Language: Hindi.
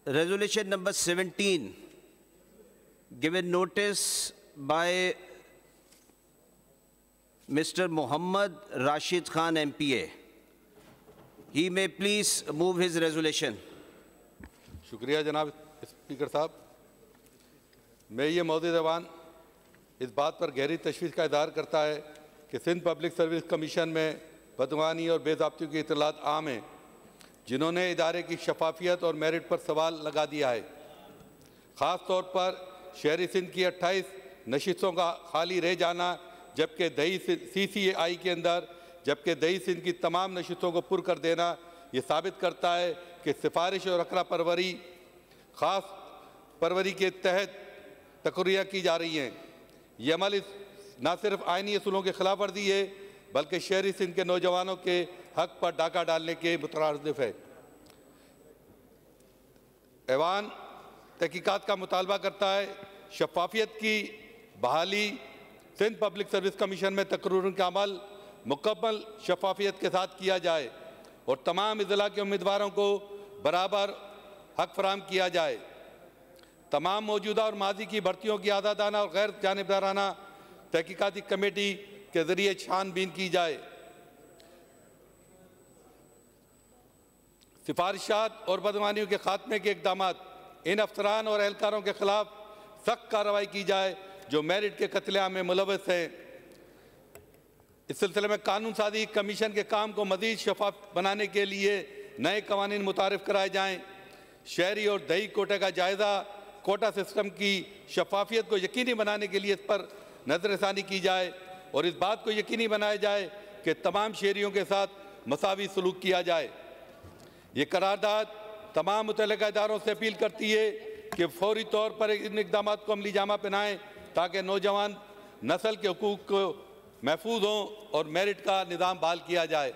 Resolution number 17, given notice by Mr. Mohammad Rashid Khan MPA. He may please move his resolution. शुक्रिया जनाब स्पीकर साहब। मैं ये मौजूद ऐवान इस बात पर गहरी तशवीश का इज़हार करता है कि सिंध पब्लिक सर्विस कमीशन में बदगुमानी और बेज़ाब्तियों की इत्तलात आम हैं, जिन्होंने इदारे की शफाफियत और मेरिट पर सवाल लगा दिया है। ख़ास तौर पर शहरी सिंध की 28 नशिस्तों का खाली रह जाना, जबकि दही CCI के अंदर दही सिंध की तमाम नशिस्तों को पुर कर देना ये साबित करता है कि सिफारिश और अकरा परवरी ख़ास परवरी के तहत तकर्रियाँ की जा रही हैं। ये अमल न सिर्फ आइनी असूलों की खिलाफ वर्जी है, बल्कि शहरी सिंध के नौजवानों के हक पर डाका डालने के मुतरादिफ है। ऐवान तहकीकात का मुतालबा करता है शफाफियत की बहाली, सिंध पब्लिक सर्विस कमीशन में तकर्रुर का अमल मुकम्मल शफाफियत के साथ किया जाए और तमाम अज़ला के उम्मीदवारों को बराबर हक फराहम किया जाए। तमाम मौजूदा और माजी की भर्तियों की आज़ादाना और गैर जानिबदाराना तहकीकाती कमेटी के ज़रिए छानबीन की जाए। सिफारिशात और बदमानियों के खात्मे के इक़दामात, इन अफसरान और एहलकारों के खिलाफ सख्त कार्रवाई की जाए जो मेरिट के कत्लेआम में मुलव्वस हैं। इस सिलसिले में कानून साजी कमीशन के काम को मज़ीद शफाफ बनाने के लिए नए कवानीन मुतारिफ कराए जाएँ। शहरी और दही कोटे का जायज़ा, कोटा सिस्टम की शफाफियत को यकीनी बनाने के लिए इस पर नज़रसानी की जाए और इस बात को यकीनी बनाया जाए कि तमाम शहरियों के साथ मसावी सलूक किया जाए। ये करारदाद तमाम मुतल्लिका इदारों से अपील करती है कि फौरी तौर पर इन इक़दामात को अमली जामा पहनाएँ ताकि नौजवान नस्ल के हुकूक़ को महफूज हों और मेरिट का निज़ाम बहाल किया जाए।